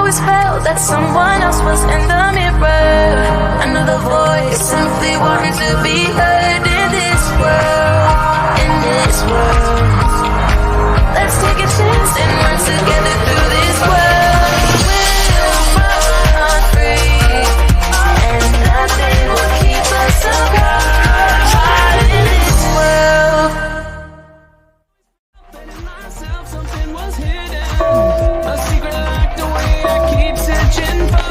always felt that someone else was in the mirror. Another voice simply wanting to be heard in this world, in this world. Let's take a chance and run together through this world. We'll run free, and nothing will keep us apart in this world. Something was hidden, a secret like the way I keep searching for.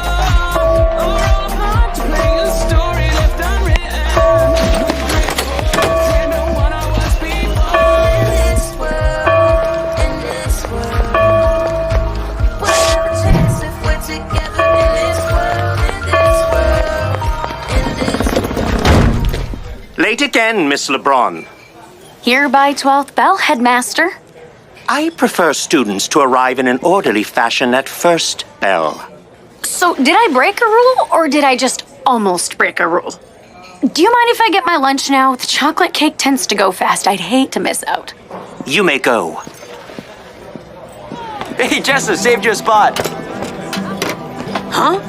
We're all apart to play a story left unwritten. Can't know what I was before. In this world, we'll have a chance if we're together in this world, in this world. Late again, Miss LeBron. Here by 12th bell, headmaster. I prefer students to arrive in an orderly fashion at first bell. So, did I break a rule, or did I just almost break a rule? Do you mind if I get my lunch now? The chocolate cake tends to go fast. I'd hate to miss out. You may go. Hey, Jessa, saved you a spot. Huh?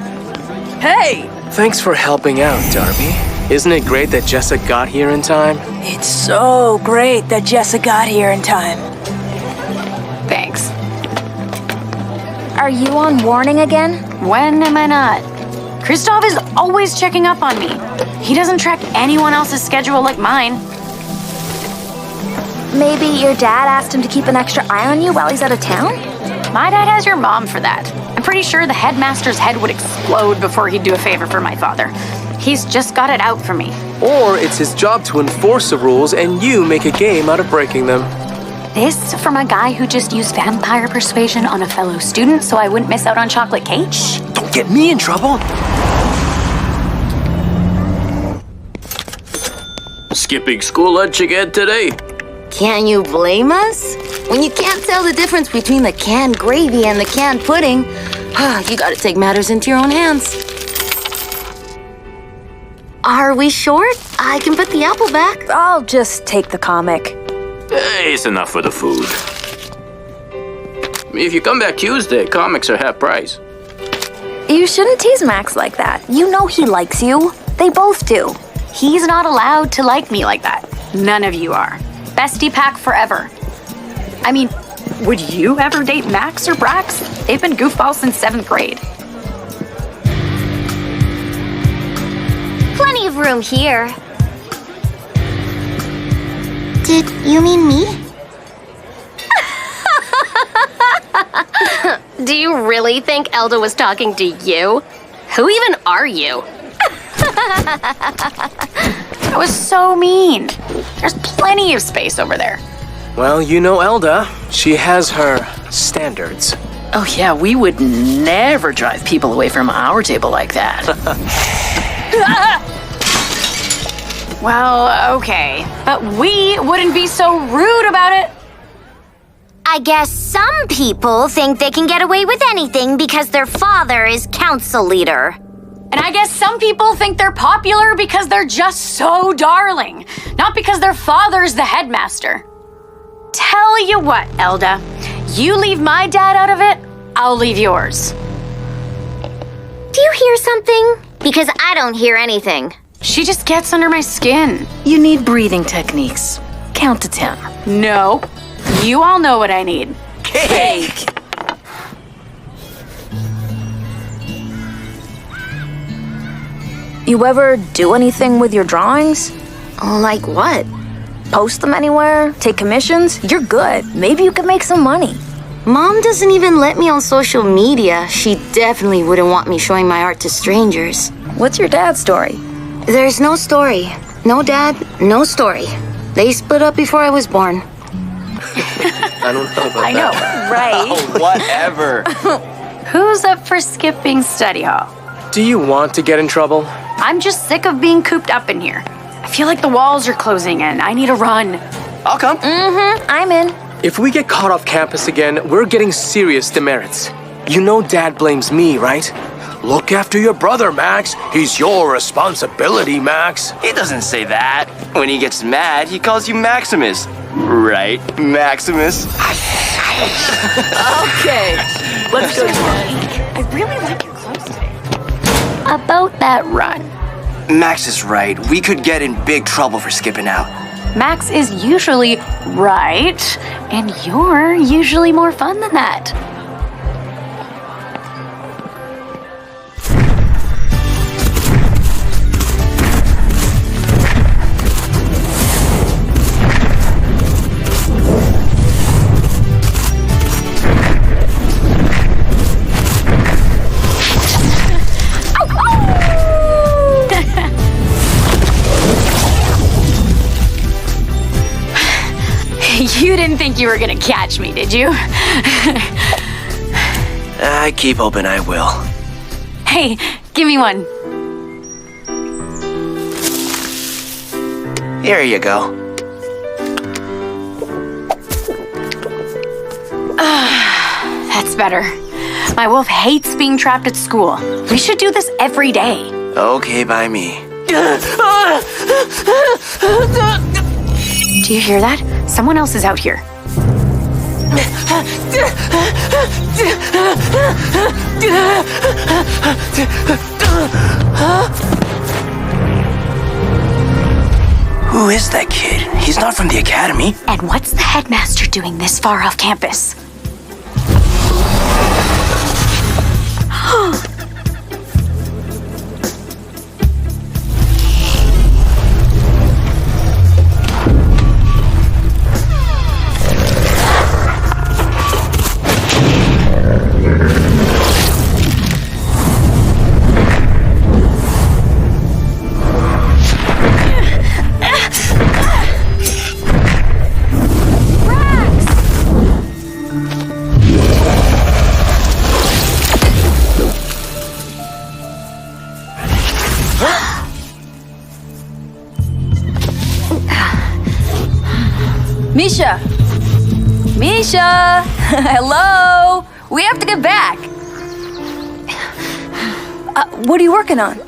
Hey! Thanks for helping out, Darby. Isn't it great that Jessa got here in time? It's so great that Jessa got here in time. Thanks. Are you on warning again? When am I not? Kristoff is always checking up on me. He doesn't track anyone else's schedule like mine. Maybe your dad asked him to keep an extra eye on you while he's out of town? My dad has your mom for that. I'm pretty sure the headmaster's head would explode before he'd do a favor for my father. He's just got it out for me. Or it's his job to enforce the rules and you make a game out of breaking them. This from a guy who just used vampire persuasion on a fellow student so I wouldn't miss out on chocolate cake? Shh, don't get me in trouble. Skipping school lunch again today? Can you blame us? When you can't tell the difference between the canned gravy and the canned pudding, you gotta take matters into your own hands. Are we short? I can put the apple back. I'll just take the comic. It's enough for the food. If you come back Tuesday, comics are half price. You shouldn't tease Max like that. You know he likes you. They both do. He's not allowed to like me like that. None of you are. Bestie pack forever. I mean, would you ever date Max or Brax? They've been goofballs since 7th grade. Plenty of room here. Did you mean me? Do you really think Elda was talking to you? Who even are you? That was so mean. There's plenty of space over there. Well, you know Elda. She has her standards. Oh yeah, we would never drive people away from our table like that. Well, okay. But we wouldn't be so rude about it. I guess some people think they can get away with anything because their father is council leader. And I guess some people think they're popular because they're just so darling, not because their father's the headmaster. Tell you what, Elda, you leave my dad out of it, I'll leave yours. Do you hear something? Because I don't hear anything. She just gets under my skin. You need breathing techniques. Count to 10. No, you all know what I need. Cake! You ever do anything with your drawings? Like what? Post them anywhere? Take commissions? You're good. Maybe you could make some money. Mom doesn't even let me on social media. She definitely wouldn't want me showing my art to strangers. What's your dad's story? There's no story. No dad, no story. They split up before I was born. I don't know about I know, right? Whatever. Who's up for skipping study hall? Do you want to get in trouble? I'm just sick of being cooped up in here. I feel like the walls are closing in. I need a run. I'll come. I'm in. If we get caught off campus again, we're getting serious demerits. You know Dad blames me, right? Look after your brother, Max. He's your responsibility, Max. He doesn't say that. When he gets mad, he calls you Maximus. Right, Maximus? Okay, let's go. I really like your clothes today. About that run. Max is right. We could get in big trouble for skipping out. Max is usually right, and you're usually more fun than that. You didn't think you were gonna catch me, did you? I keep hoping I will. Hey, give me one. Here you go. That's better. My wolf hates being trapped at school. We should do this every day. Okay by me. Do you hear that? Someone else is out here. Who is that kid? He's not from the academy. And what's the headmaster doing this far off campus? Misha! Misha! Hello! We have to get back. What are you working on?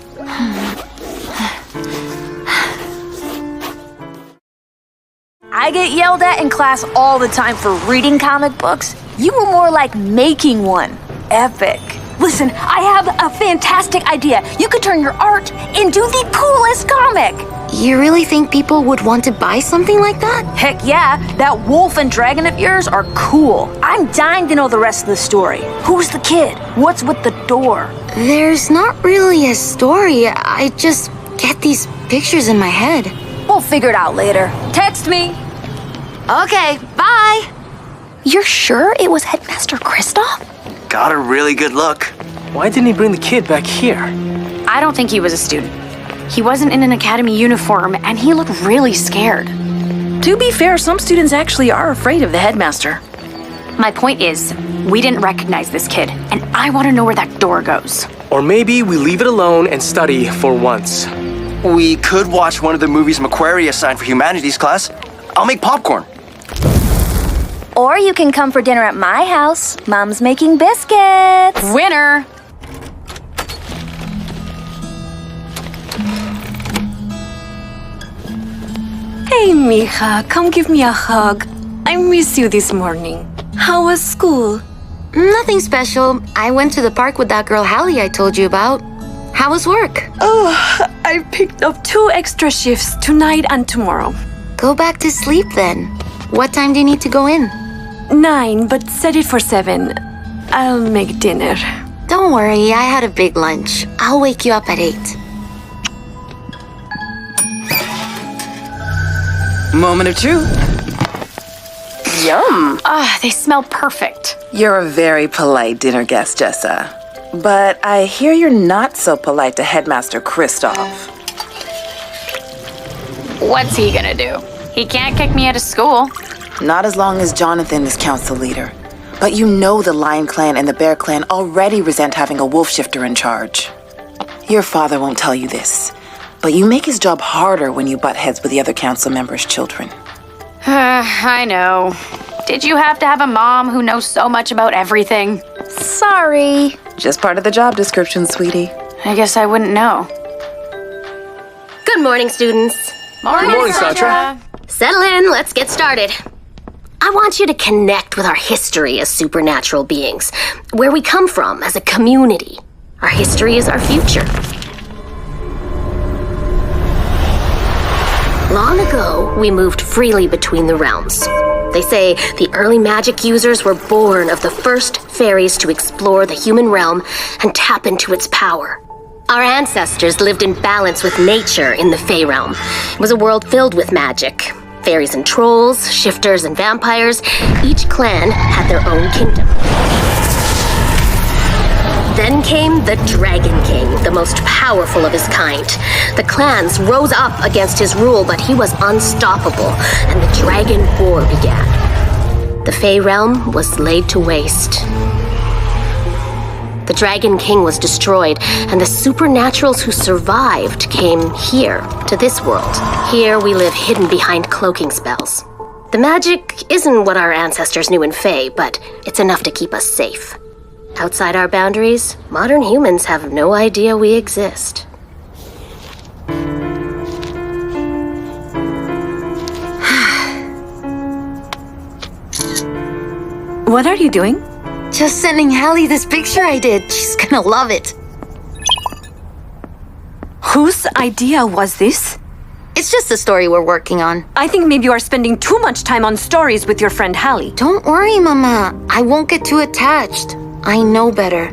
I get yelled at in class all the time for reading comic books. You were more like making one. Epic. Listen, I have a fantastic idea. You could turn your art into the coolest comic. You really think people would want to buy something like that? Heck yeah, that wolf and dragon of yours are cool. I'm dying to know the rest of the story. Who's the kid? What's with the door? There's not really a story. I just get these pictures in my head. We'll figure it out later. Text me. Okay, bye. You're sure it was Headmaster Kristoff? Got a really good look. Why didn't he bring the kid back here? I don't think he was a student. He wasn't in an academy uniform, and he looked really scared. To be fair, some students actually are afraid of the headmaster. My point is, we didn't recognize this kid, and I want to know where that door goes. Or maybe we leave it alone and study for once. We could watch one of the movies Macquarie assigned for humanities class. I'll make popcorn. Or you can come for dinner at my house. Mom's making biscuits. Winner! Hey, mija, come give me a hug. I miss you this morning. How was school? Nothing special. I went to the park with that girl Hallie I told you about. How was work? Oh, I picked up 2 extra shifts tonight and tomorrow. Go back to sleep then. What time do you need to go in? 9, but set it for 7. I'll make dinner. Don't worry, I had a big lunch. I'll wake you up at 8. Moment of truth. Yum. They smell perfect. You're a very polite dinner guest, Jessa. But I hear you're not so polite to Headmaster Kristoff. What's he gonna do? He can't kick me out of school. Not as long as Jonathan is council leader. But you know the Lion Clan and the Bear Clan already resent having a wolf shifter in charge. Your father won't tell you this, but you make his job harder when you butt heads with the other council members' children. I know. Did you have to have a mom who knows so much about everything? Sorry. Just part of the job description, sweetie. I guess I wouldn't know. Good morning, students. Morning, Good morning, Sandra. Settle in, let's get started. I want you to connect with our history as supernatural beings, where we come from as a community. Our history is our future. Long ago, we moved freely between the realms. They say the early magic users were born of the first fairies to explore the human realm and tap into its power. Our ancestors lived in balance with nature in the Fey realm. It was a world filled with magic. Fairies and trolls, shifters and vampires, each clan had their own kingdom. Then came the Dragon King, the most powerful of his kind. The clans rose up against his rule, but he was unstoppable, and the Dragon War began. The Fey realm was laid to waste. The Dragon King was destroyed, and the supernaturals who survived came here, to this world. Here we live hidden behind cloaking spells. The magic isn't what our ancestors knew in Fey, but it's enough to keep us safe. Outside our boundaries, modern humans have no idea we exist. What are you doing? Just sending Hallie this picture I did. She's gonna love it. Whose idea was this? It's just a story we're working on. I think maybe you are spending too much time on stories with your friend Hallie. Don't worry, Mama. I won't get too attached. I know better.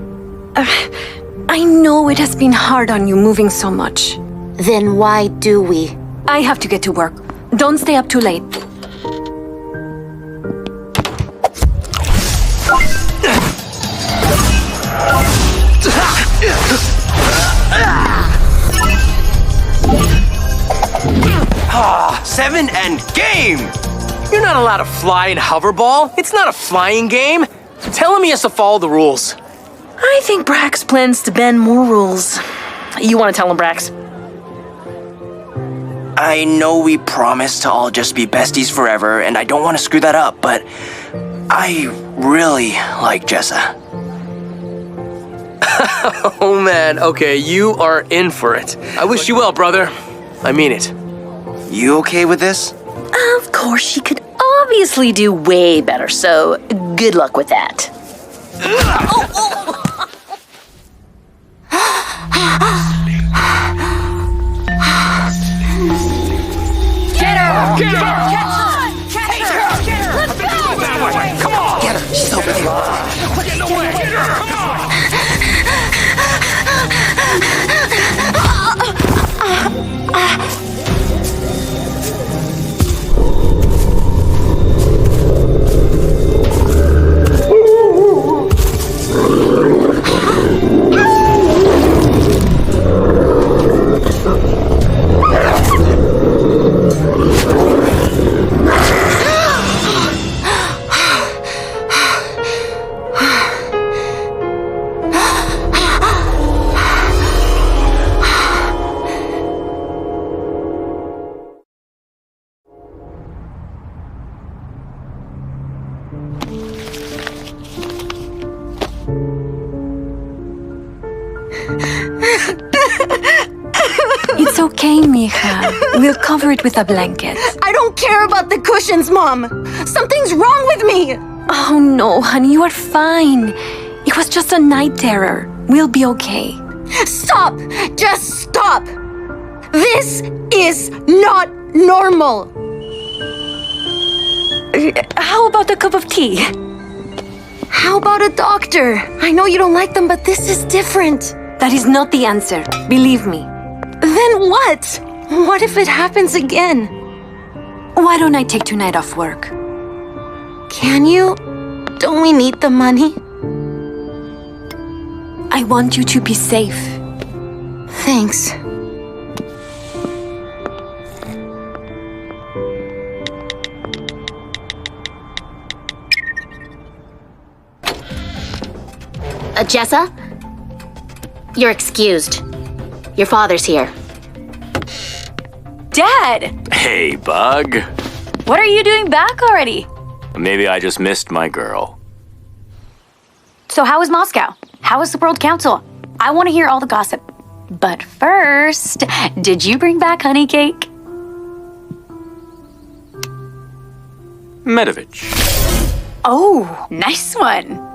I know it has been hard on you moving so much. Then why do we? I have to get to work. Don't stay up too late. Seven and game! You're not allowed to fly in hoverball. It's not a flying game. Tell him he has to follow the rules. I think Brax plans to bend more rules. You want to tell him, Brax? I know we promised to all just be besties forever, and I don't want to screw that up, but I really like Jessa. Oh man, okay, you are in for it. I wish you well, brother. I mean it. You okay with this? Of course, she could obviously do way better, so good luck with that. Get her! Get her! Catch her! Get her! Let's go! That way! Come on! Get her! She's over here. Get in the way! Get her! Come on! It's okay, mija. We'll cover it with a blanket. I don't care about the cushions, Mom. Something's wrong with me. Oh no, honey, you are fine. It was just a night terror. We'll be okay. Stop! Just stop! This is not normal. How about a cup of tea? How about a doctor? I know you don't like them, but this is different. That is not the answer. Believe me. Then what? What if it happens again? Why don't I take tonight off work? Can you? Don't we need the money? I want you to be safe. Thanks. Jessa? You're excused. Your father's here. Dad! Hey, Bug. What are you doing back already? Maybe I just missed my girl. So how was Moscow? How was the World Council? I want to hear all the gossip. But first, did you bring back honey cake? Medovich. Oh, nice one.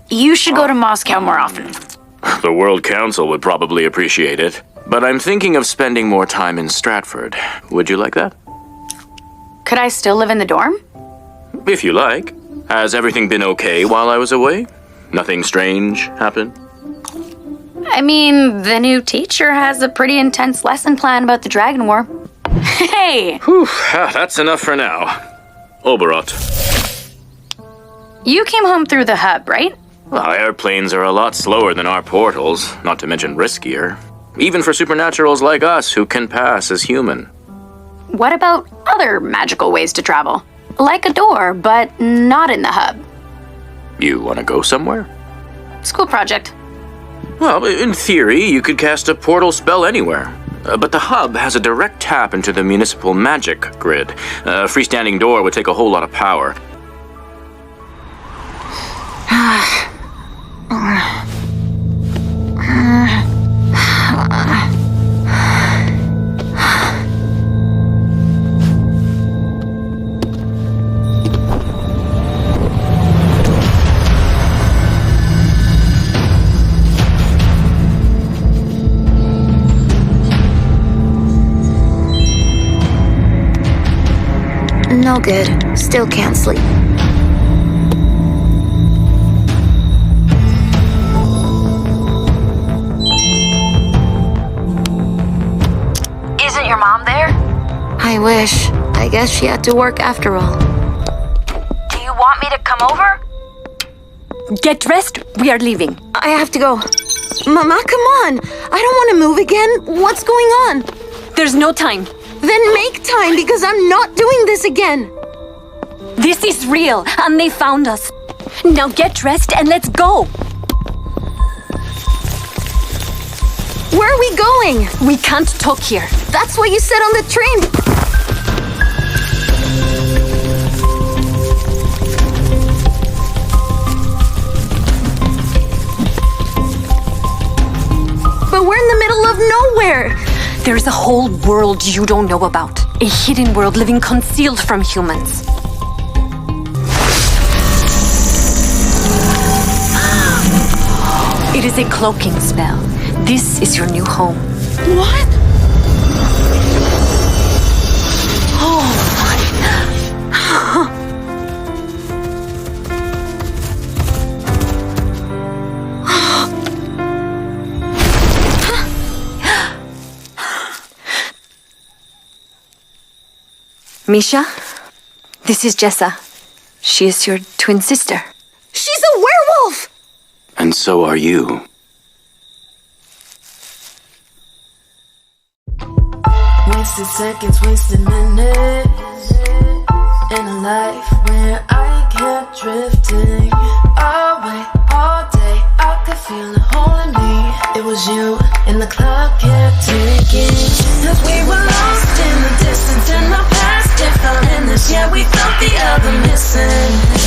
You should go to Moscow more often. The World Council would probably appreciate it. But I'm thinking of spending more time in Stratford. Would you like that? Could I still live in the dorm? If you like. Has everything been okay while I was away? Nothing strange happened? I mean, the new teacher has a pretty intense lesson plan about the Dragon War. Hey! Whew, that's enough for now. Oberot. You came home through the hub, right? Well, airplanes are a lot slower than our portals, not to mention riskier. Even for supernaturals like us who can pass as human. What about other magical ways to travel? Like a door, but not in the hub. You want to go somewhere? School project. Well, in theory, you could cast a portal spell anywhere. But the hub has a direct tap into the municipal magic grid. A freestanding door would take a whole lot of power. No good. Still can't sleep. Isn't your mom there? I wish. I guess she had to work after all. Do you want me to come over? Get dressed, we are leaving. I have to go. Mama, come on. I don't want to move again. What's going on? There's no time. Then make time, because I'm not doing this again. This is real, and they found us. Now get dressed and let's go. Where are we going? We can't talk here. That's what you said on the train. But we're in the middle of nowhere. There's a whole world you don't know about. A hidden world living concealed from humans. It is a cloaking spell. This is your new home. What? Misha, this is Jessa. She is your twin sister. She's a werewolf! And so are you. Wasted seconds, wasted minutes in a life where I kept drifting away all day. I could feel a hole in me. It was you, and the clock kept ticking. As we were lost in the distance, and our past didn't feel endless. Yeah, we felt the other missing.